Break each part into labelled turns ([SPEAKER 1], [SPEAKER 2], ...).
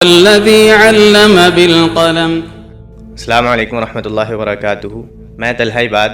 [SPEAKER 1] الذي علم بالقلم.
[SPEAKER 2] السلام علیکم ورحمۃ اللہ وبرکاتہ. میں طلحہ عباد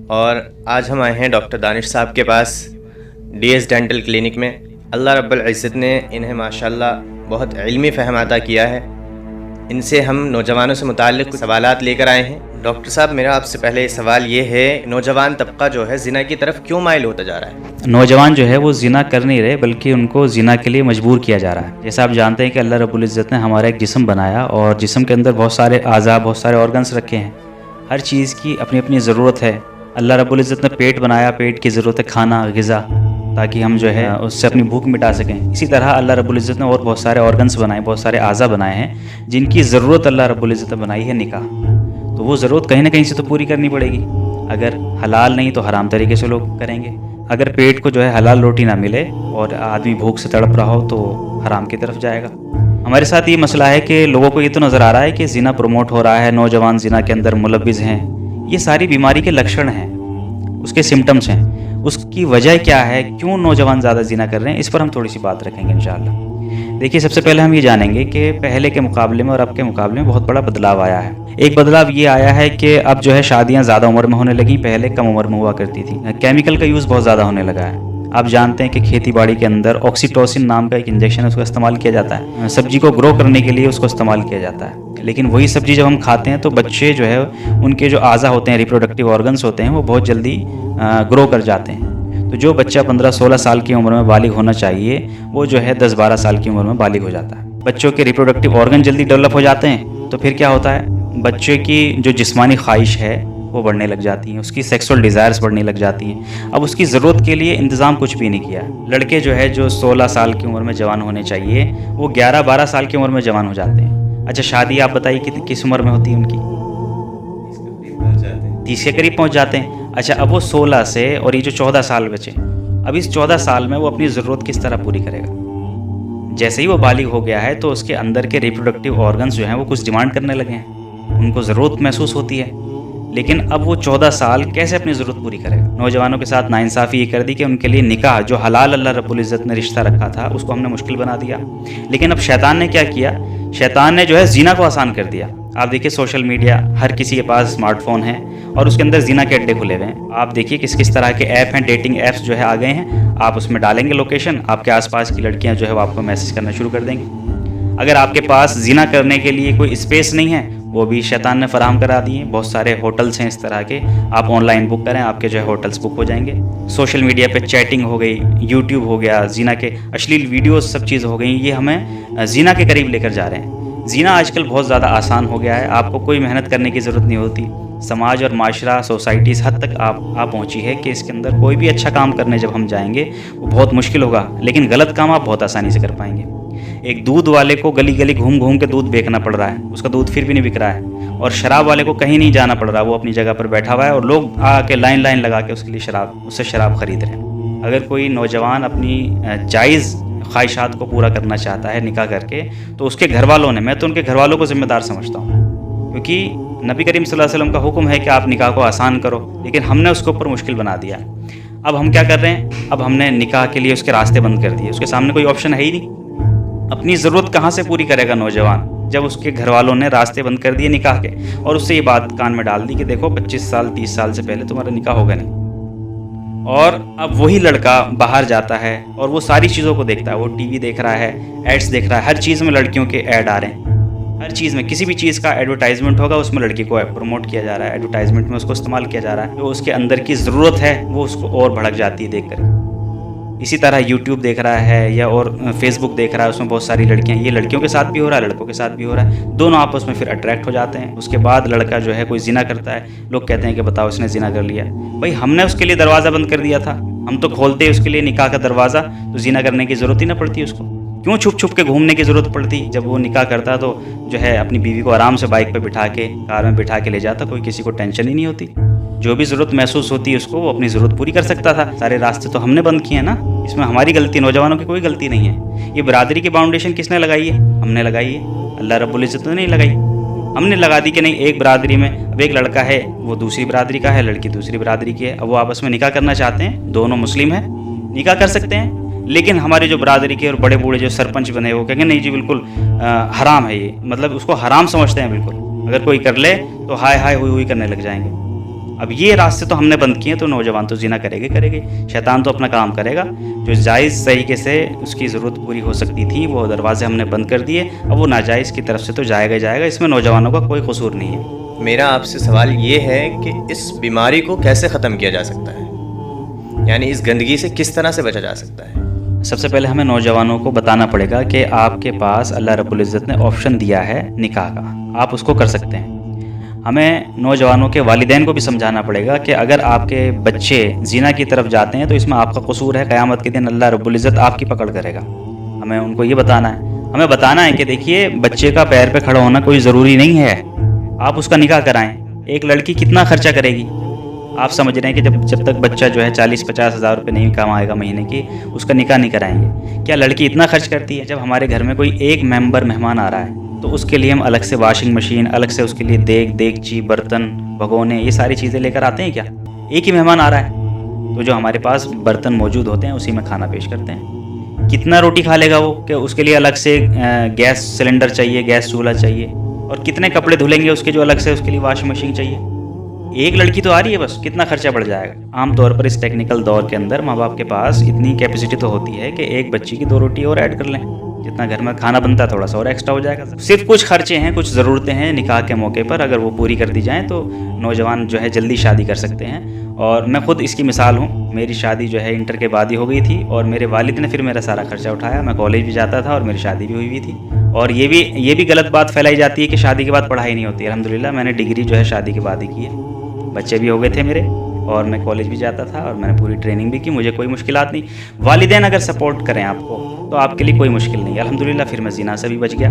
[SPEAKER 2] اور آج ہم آئے ہیں ڈاکٹر دانش صاحب کے پاس ڈی ایس ڈینٹل کلینک میں. اللہ رب العزت نے انہیں ماشاءاللہ بہت علمی فہم عطا کیا ہے. ان سے ہم نوجوانوں سے متعلق سوالات لے کر آئے ہیں. ڈاکٹر صاحب، میرا آپ سے پہلے سوال یہ ہے، نوجوان طبقہ جو ہے زنا کی طرف کیوں مائل ہوتا جا رہا ہے؟
[SPEAKER 3] نوجوان جو ہے وہ زنا کر نہیں رہے بلکہ ان کو زنا کے لیے مجبور کیا جا رہا ہے. جیسا آپ جانتے ہیں کہ اللہ رب العزت نے ہمارا ایک جسم بنایا اور جسم کے اندر بہت سارے اعضاء، بہت سارے آرگنس رکھے ہیں. ہر چیز کی اپنی اپنی ضرورت ہے. اللہ رب العزت نے پیٹ بنایا، پیٹ کی ضرورت ہے کھانا، غذا، تاکہ ہم جو ہے اس سے اپنی بھوک مٹا سکیں. اسی طرح اللہ رب العزت نے اور بہت سارے آرگنس بنائے، بہت سارے اعضاء بنائے ہیں جن کی ضرورت اللہ رب العزت نے بنائی ہے نکاح. تو وہ ضرورت کہیں نہ کہیں سے تو پوری کرنی پڑے گی. اگر حلال نہیں تو حرام طریقے سے لوگ کریں گے. اگر پیٹ کو جو ہے حلال روٹی نہ ملے اور آدمی بھوک سے تڑپ رہا ہو تو حرام کی طرف جائے گا. ہمارے ساتھ یہ مسئلہ ہے کہ لوگوں کو یہ تو نظر آ رہا ہے کہ زنا پروموٹ ہو رہا ہے، نوجوان زنا کے اندر ملوث ہیں. یہ ساری بیماری کے لکشن ہیں، اس کے سمٹمز ہیں. اس کی وجہ کیا ہے، کیوں نوجوان زیادہ زنا کر رہے ہیں، اس پر ہم تھوڑی سی بات رکھیں گے انشاءاللہ. دیکھیے، سب سے پہلے ہم یہ جانیں گے کہ پہلے کے مقابلے میں اور اب کے مقابلے میں بہت بڑا بدلاؤ آیا ہے. ایک بدلاؤ یہ آیا ہے کہ اب جو ہے شادیاں زیادہ عمر میں ہونے لگیں، پہلے کم عمر میں ہوا کرتی تھی. کیمیکل کا یوز بہت زیادہ ہونے لگا ہے. آپ جانتے ہیں کہ کھیتی باڑی کے اندر آکسیٹوسن نام کا ایک انجیکشن ہے، اس کا استعمال کیا جاتا ہے. سبزی کو گرو کرنے کے لیے اس کو استعمال کیا جاتا ہے. لیکن وہی سبزی جب ہم کھاتے ہیں تو بچے جو ہے ان کے جو اعضاء ہوتے ہیں، ریپروڈکٹیو آرگنس ہوتے ہیں، وہ بہت جلدی گرو کر جاتے ہیں. تو جو بچہ 15-16 سال کی عمر میں بالغ ہونا چاہیے وہ جو ہے 10-12 سال کی عمر میں بالغ ہو جاتا ہے. بچوں کے ریپروڈکٹیو آرگن جلدی ڈیولپ ہو جاتے ہیں تو پھر کیا ہوتا ہے، بچے کی جو جسمانی خواہش ہے وہ بڑھنے لگ جاتی ہیں، اس کی سیکسول ڈیزائرز بڑھنے لگ جاتی ہیں. اب اس کی ضرورت کے لیے انتظام کچھ بھی نہیں کیا. لڑکے جو ہے جو 16 سال کی عمر میں جوان ہونے چاہیے وہ 11-12 سال کی عمر میں جوان ہو جاتے ہیں. اچھا، شادی آپ بتائیے کس عمر میں ہوتی ہے ان کی؟ 30 کے قریب پہنچ جاتے ہیں. اچھا، اب وہ 16 سے اور یہ جو 14 سال بچے، اب اس 14 سال میں وہ اپنی ضرورت کس طرح پوری کرے گا؟ جیسے ہی وہ بالغ ہو گیا ہے تو اس کے اندر کے ریپروڈکٹیو آرگنز جو ہیں وہ کچھ ڈیمانڈ کرنے لگے ہیں، ان کو ضرورت محسوس ہوتی ہے. لیکن اب وہ 14 سال کیسے اپنی ضرورت پوری کرے گا؟ نوجوانوں کے ساتھ ناانصافی یہ کر دی کہ ان کے لیے نکاح جو حلال اللہ رب العزت نے رشتہ رکھا تھا اس کو ہم نے مشکل بنا دیا. لیکن اب شیطان نے کیا کیا، شیطان نے جو ہے زنا کو آسان کر دیا. آپ دیکھیے سوشل میڈیا، ہر کسی کے پاس اسمارٹ فون ہے اور اس کے اندر زنا کے اڈے کھلے ہوئے ہیں. آپ دیکھیے کس طرح کے ایپ ہیں، ڈیٹنگ ایپس جو ہے آ گئے ہیں. آپ اس میں ڈالیں گے لوکیشن، آپ کے آس پاس کی لڑکیاں جو ہے وہ آپ کو میسج کرنا شروع کر دیں گی. اگر آپ کے پاس زنا کرنے کے لیے کوئی اسپیس نہیں ہے وہ بھی شیطان نے فراہم کرا دی ہیں. بہت سارے ہوٹلس ہیں اس طرح کے، آپ آن لائن بک کریں، آپ کے جو ہے ہوٹلس بک ہو جائیں گے. سوشل میڈیا پہ چیٹنگ ہو گئی، یوٹیوب ہو گیا، زنا کے اشلیل ویڈیوز سب چیز ہو گئیں. یہ ہمیں زنا کے قریب لے کر جا رہے ہیں. زنا آج کل بہت زیادہ آسان ہو گیا ہے، آپ کو کوئی محنت کرنے کی ضرورت نہیں ہوتی. سماج اور معاشرہ، سوسائٹی اس حد تک آپ پہنچی ہے کہ اس کے اندر کوئی بھی اچھا کام کرنے جب ہم جائیں گے وہ بہت مشکل ہوگا، لیکن غلط کام آپ بہت آسانی سے کر پائیں گے. ایک دودھ والے کو گلی گلی گھوم کے دودھ بیچنا پڑ رہا ہے، اس کا دودھ پھر بھی نہیں بک رہا ہے. اور شراب والے کو کہیں نہیں جانا پڑ رہا، وہ اپنی جگہ پر بیٹھا ہوا ہے اور لوگ آ کے لائن لگا کے اس کے لیے اس سے شراب خرید رہے ہیں. اگر کوئی نوجوان اپنی جائز خواہشات کو پورا کرنا چاہتا ہے نکاح کر کے تو اس کے گھر والوں نے، میں تو ان کے گھر والوں کو ذمہ دار سمجھتا ہوں، کیونکہ نبی کریم صلی اللہ علیہ وسلم کا حکم ہے کہ آپ نکاح کو آسان کرو، لیکن ہم نے اس کے اوپر مشکل بنا دیا. اب ہم کیا کر رہے ہیں، اب ہم نے نکاح کے لیے اس کے راستے بند کر دیے. اس کے سامنے کوئی آپشن ہے ہی نہیں. اپنی ضرورت کہاں سے پوری کرے گا نوجوان جب اس کے گھر والوں نے راستے بند کر دیے نکاح کے اور اس سے یہ بات کان میں ڈال دی کہ دیکھو 25 سال 30 سال سے پہلے تمہارا نکاح ہوگا نہیں. اور اب وہی لڑکا باہر جاتا ہے اور وہ ساری چیزوں کو دیکھتا ہے. وہ ٹی وی دیکھ رہا ہے، ایڈس دیکھ رہا ہے، ہر چیز میں لڑکیوں کے ایڈ آ رہے ہیں. ہر چیز میں کسی بھی چیز کا ایڈورٹائزمنٹ ہوگا اس میں لڑکی کو پروموٹ کیا جا رہا ہے، ایڈورٹائزمنٹ میں اس کو استعمال کیا جا رہا ہے. جو اس کے اندر کی ضرورت ہے وہ اس کو اور بھڑک جاتی ہے دیکھ کر. اسی طرح یوٹیوب دیکھ رہا ہے یا اور فیس بک دیکھ رہا ہے، اس میں بہت ساری لڑکیاں، یہ لڑکیوں کے ساتھ بھی ہو رہا ہے، لڑکوں کے ساتھ بھی ہو رہا ہے. دونوں آپس میں پھر اٹریکٹ ہو جاتے ہیں. اس کے بعد لڑکا جو ہے کوئی زنا کرتا ہے، لوگ کہتے ہیں کہ بتاؤ اس نے زنا کر لیا. بھائی ہم نے اس کے لیے دروازہ بند کر دیا تھا، ہم تو کھولتے اس کے لیے نکاح کا دروازہ تو زنا کرنے کی ضرورت ہی نہ پڑتی. اس کو کیوں چھپ کے گھومنے کی ضرورت پڑتی؟ جب وہ نکاح کرتا تو جو ہے اپنی بیوی کو آرام سے بائک پہ بٹھا کے، کار میں بٹھا کے لے جاتا، کوئی کسی کو ٹینشن ہی نہیں ہوتی. جو بھی ضرورت محسوس ہوتی ہے اس کو وہ اپنی ضرورت پوری کر سکتا تھا. سارے راستے تو ہم نے بند کیے ہیں نا، اس میں ہماری غلطی، نوجوانوں کی کوئی غلطی نہیں ہے. یہ برادری کی باؤنڈیشن کس نے لگائی ہے؟ ہم نے لگائی ہے، اللہ رب العزت نے نہیں لگائی. ہم نے لگا دی کہ نہیں، ایک برادری میں اب ایک لڑکا ہے وہ دوسری برادری کا ہے، لڑکی دوسری برادری کی ہے. اب وہ آپس میں نکاح کرنا چاہتے ہیں، دونوں مسلم ہیں، نکاح کر سکتے ہیں. لیکن ہمارے جو برادری کے اور بڑے بوڑھے جو سرپنچ بنے وہ کہیں گے نہیں جی بالکل حرام ہے یہ، مطلب اس کو حرام سمجھتے ہیں بالکل، اگر کوئی کر لے تو ہائے ہائے ہوئی ہوئی کرنے لگ جائیں گے۔ اب یہ راستے تو ہم نے بند کیے، تو نوجوان تو زنا کرے گی، شیطان تو اپنا کام کرے گا۔ جو جائز طریقے سے اس کی ضرورت پوری ہو سکتی تھی وہ دروازے ہم نے بند کر دیے، اب وہ ناجائز کی طرف سے تو جائے گا، اس میں نوجوانوں کا کوئی قصور نہیں ہے۔
[SPEAKER 2] میرا آپ سے سوال یہ ہے کہ اس بیماری کو کیسے ختم کیا جا سکتا ہے، یعنی اس گندگی سے کس طرح سے بچا جا سکتا ہے؟
[SPEAKER 3] سب سے پہلے ہمیں نوجوانوں کو بتانا پڑے گا کہ آپ کے پاس اللہ رب العزت نے آپشن دیا ہے نکاح کا، آپ اس کو کر سکتے ہیں۔ ہمیں نوجوانوں کے والدین کو بھی سمجھانا پڑے گا کہ اگر آپ کے بچے زنا کی طرف جاتے ہیں تو اس میں آپ کا قصور ہے، قیامت کے دن اللہ رب العزت آپ کی پکڑ کرے گا۔ ہمیں ان کو یہ بتانا ہے، ہمیں بتانا ہے کہ دیکھیے بچے کا پیر پہ کھڑا ہونا کوئی ضروری نہیں ہے، آپ اس کا نکاح کرائیں۔ ایک لڑکی کتنا خرچہ کرے گی؟ آپ سمجھ رہے ہیں کہ جب تک بچہ جو ہے 40-50 ہزار روپے نہیں کمائے گا مہینے کی، اس کا نکاح نہیں کرائیں گے؟ کیا لڑکی اتنا خرچ کرتی ہے؟ جب ہمارے گھر میں کوئی ایک ممبر مہمان آ رہا ہے تو اس کے لیے ہم الگ سے واشنگ مشین، الگ سے اس کے لیے دیگچی، برتن، بھگونے، یہ ساری چیزیں لے کر آتے ہیں کیا؟ ایک ہی مہمان آ رہا ہے تو جو ہمارے پاس برتن موجود ہوتے ہیں اسی میں کھانا پیش کرتے ہیں۔ کتنا روٹی کھا لے گا وہ کہ اس کے لیے الگ سے گیس سلنڈر چاہیے، گیس چولہا چاہیے، اور کتنے کپڑے دھلیں گے اس کے جو الگ سے اس کے لیے واشنگ مشین چاہیے۔ ایک لڑکی تو آ رہی ہے بس، کتنا خرچہ بڑھ جائے گا۔ عام طور پر اس ٹیکنیکل دور کے اندر ماں باپ کے پاس اتنی کیپیسٹی تو ہوتی ہے کہ ایک بچی کی 2 روٹی اور ایڈ کر لیں، جتنا گھر میں کھانا بنتا ہے تھوڑا سا اور ایکسٹرا ہو جائے گا۔ صرف کچھ خرچے ہیں، کچھ ضرورتیں ہیں نکاح کے موقع پر، اگر وہ پوری کر دی جائیں تو نوجوان جو ہے جلدی شادی کر سکتے ہیں۔ اور میں خود اس کی مثال ہوں، میری شادی جو ہے انٹر کے بعد ہی ہو گئی تھی، اور میرے والد نے پھر میرا سارا خرچہ اٹھایا، میں کالج بھی جاتا تھا اور میری شادی بھی ہوئی تھی۔ اور یہ بھی غلط بات پھیلائی جاتی ہے کہ شادی کے بعد پڑھائی نہیں ہوتی۔ الحمدللہ میں نے ڈگری جو ہے شادی کے بعد ہی کی ہے، بچے بھی ہو گئے تھے میرے، اور میں کالج بھی جاتا تھا اور میں نے پوری ٹریننگ بھی کی، مجھے کوئی مشکلات نہیں۔ والدین اگر سپورٹ کریں آپ کو تو آپ کے لیے کوئی مشکل نہیں ہے الحمدللہ۔ پھر میں زنا سے بھی بچ گیا۔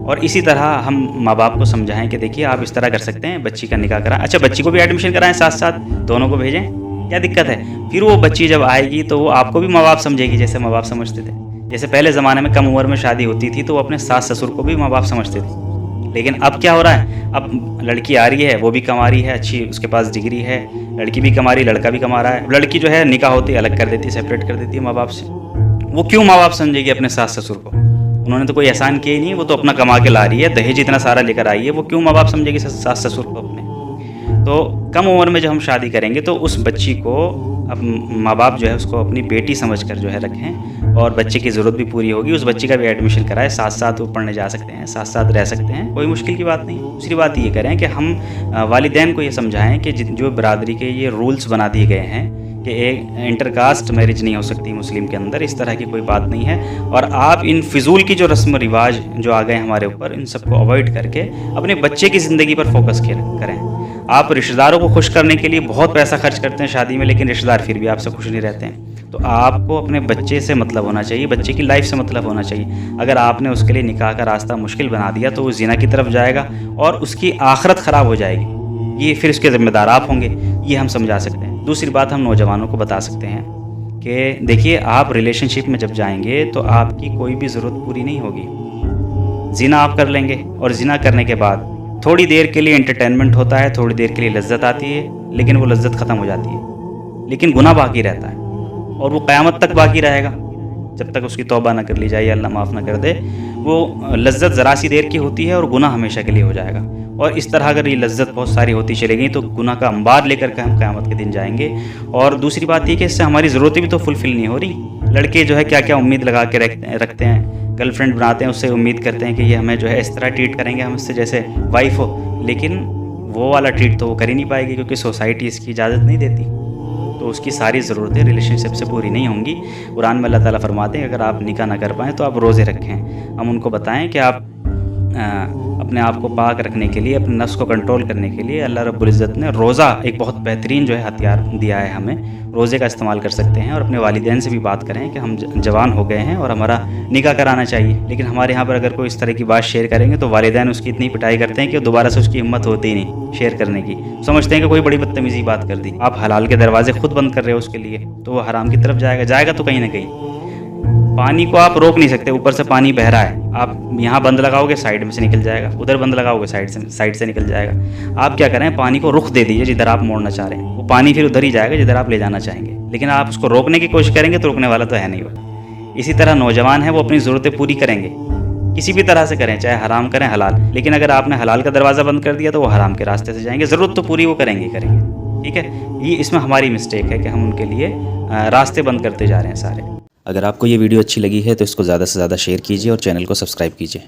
[SPEAKER 3] اور اسی طرح ہم ماں باپ کو سمجھائیں کہ دیکھیے آپ اس طرح کر سکتے ہیں، بچی کا نکاح کرائیں، اچھا بچی کو بھی ایڈمیشن کرائیں، ساتھ ساتھ دونوں کو بھیجیں، کیا دقت ہے؟ پھر وہ بچی جب آئے گی تو وہ آپ کو بھی ماں باپ سمجھے گی جیسے ماں باپ سمجھتے تھے۔ جیسے پہلے زمانے میں کم عمر میں شادی ہوتی تھی تو وہ اپنے ساس سسر کو بھی ماں باپ سمجھتے تھے، لیکن اب کیا ہو رہا ہے؟ اب لڑکی آ رہی ہے، وہ بھی کما رہی ہے، اچھی اس کے پاس ڈگری ہے، لڑکی بھی کما رہی، لڑکا بھی کما رہا ہے۔ لڑکی جو ہے نکاح ہوتی ہے الگ کر دیتی ہے، سیپریٹ کر دیتی ہے ماں باپ سے۔ وہ کیوں ماں باپ سمجھے گی اپنے ساس سسر کو؟ انہوں نے تو کوئی احسان کیا ہی نہیں، وہ تو اپنا کما کے لا رہی ہے، دہیج اتنا سارا لے کر آئی ہے، وہ کیوں ماں باپ سمجھے گی ساس سسر کو اپنے؟ تو کم عمر میں جب ہم شادی کریں گے تو اس بچی کو اب ماں باپ جو ہے اس کو اپنی بیٹی سمجھ کر جو ہے رکھیں، اور بچے کی ضرورت بھی پوری ہوگی، اس بچی کا بھی ایڈمیشن کرائے، ساتھ ساتھ وہ پڑھنے جا سکتے ہیں، ساتھ ساتھ رہ سکتے ہیں، کوئی مشکل کی بات نہیں۔ دوسری بات یہ کریں کہ ہم والدین کو یہ سمجھائیں کہ جو برادری کے یہ رولز بنا دیے گئے ہیں کہ ایک انٹر کاسٹ میرج نہیں ہو سکتی مسلم کے اندر، اس طرح کی کوئی بات نہیں ہے، اور آپ ان فضول کی جو رسم و رواج جو آ گئے ہمارے اوپر، ان سب کو اوائڈ کر کے اپنے بچے کی زندگی پر فوکس کریں۔ آپ رشتہ داروں کو خوش کرنے کے لیے بہت پیسہ خرچ کرتے ہیں شادی میں، لیکن رشتہ دار پھر بھی آپ سے خوش نہیں رہتے ہیں۔ تو آپ کو اپنے بچے سے مطلب ہونا چاہیے، بچے کی لائف سے مطلب ہونا چاہیے۔ اگر آپ نے اس کے لیے نکاح کا راستہ مشکل بنا دیا تو وہ زنا کی طرف جائے گا اور اس کی آخرت خراب ہو جائے گی، یہ پھر اس کے ذمہ دار آپ ہوں گے، یہ ہم سمجھا سکتے ہیں۔ دوسری بات ہم نوجوانوں کو بتا سکتے ہیں کہ دیکھیے آپ ریلیشن شپ میں جب جائیں گے تو آپ کی کوئی بھی ضرورت پوری نہیں ہوگی، زنا آپ کر لیں گے، اور زنا کرنے کے بعد تھوڑی دیر کے لیے انٹرٹینمنٹ ہوتا ہے، تھوڑی دیر کے لیے لذت آتی ہے، لیکن وہ لذت ختم ہو جاتی ہے، لیکن گناہ باقی رہتا ہے، اور وہ قیامت تک باقی رہے گا جب تک اس کی توبہ نہ کر لی جائے یا اللہ معاف نہ کر دے۔ وہ لذت ذرا سی دیر کی ہوتی ہے اور گناہ ہمیشہ کے لیے ہو جائے گا، اور اس طرح اگر یہ لذت بہت ساری ہوتی چلے گئی تو گناہ کا انبار لے کر کے ہم قیامت کے دن جائیں گے۔ اور دوسری بات یہ کہ اس سے ہماری ضرورتیں بھی تو فلفل نہیں ہو رہی۔ لڑکے جو ہے کیا کیا امید لگا کے رکھتے ہیں، گرل فرینڈ بناتے ہیں، اس سے امید کرتے ہیں کہ یہ ہمیں جو ہے اس طرح ٹریٹ کریں گے، ہم اس سے جیسے وائف ہو، لیکن وہ والا ٹریٹ تو وہ کر ہی نہیں پائے گی کیونکہ سوسائٹی اس کی اجازت نہیں دیتی، تو اس کی ساری ضرورتیں ریلیشن شپ سے پوری نہیں ہوں گی۔ قرآن میں اللہ تعالیٰ فرماتے ہیں اگر آپ نکاح نہ کر پائیں تو آپ روزے رکھیں۔ ہم ان کو بتائیں کہ آپ اپنے آپ کو پاک رکھنے کے لیے، اپنے نفس کو کنٹرول کرنے کے لیے اللہ رب العزت نے روزہ ایک بہت بہترین جو ہے ہتھیار دیا ہے ہمیں، روزے کا استعمال کر سکتے ہیں۔ اور اپنے والدین سے بھی بات کریں کہ ہم جوان ہو گئے ہیں اور ہمارا نکاح کرانا چاہیے، لیکن ہمارے یہاں پر اگر کوئی اس طرح کی بات شیئر کریں گے تو والدین اس کی اتنی پٹائی کرتے ہیں کہ دوبارہ سے اس کی ہمت ہوتی ہی نہیں شیئر کرنے کی، سمجھتے ہیں کہ کوئی بڑی بدتمیزی بات کر دی۔ آپ حلال کے دروازے خود بند کر رہے ہو اس کے لیے، تو وہ حرام کی طرف جائے گا تو کہیں نہ کہیں۔ پانی کو آپ روک نہیں سکتے، اوپر سے پانی بہہ رہا ہے، آپ یہاں بند لگاؤ گے سائیڈ میں سے نکل جائے گا، ادھر بند لگاؤ گے سائیڈ سے نکل جائے گا۔ آپ کیا کریں، پانی کو رخ دے دیجیے جدھر آپ موڑنا چاہ رہے ہیں، وہ پانی پھر ادھر ہی جائے گا جدھر آپ لے جانا چاہیں گے، لیکن آپ اس کو روکنے کی کوشش کریں گے تو روکنے والا تو ہے نہیں وہ۔ اسی طرح نوجوان ہیں وہ اپنی ضرورتیں پوری کریں گے، کسی بھی طرح سے کریں، چاہے حرام کریں حلال، لیکن اگر آپ نے حلال کا دروازہ بند کر دیا تو وہ حرام کے راستے سے جائیں گے، ضرورت تو پوری وہ کریں گے ٹھیک ہے. یہ اس میں ہماری مسٹیک ہے کہ ہم ان کے لیے راستے بند کرتے جا رہے ہیں سارے.
[SPEAKER 4] اگر آپ کو یہ ویڈیو اچھی لگی ہے تو اس کو زیادہ سے زیادہ شیئر کیجیے اور چینل کو سبسکرائب کیجیے.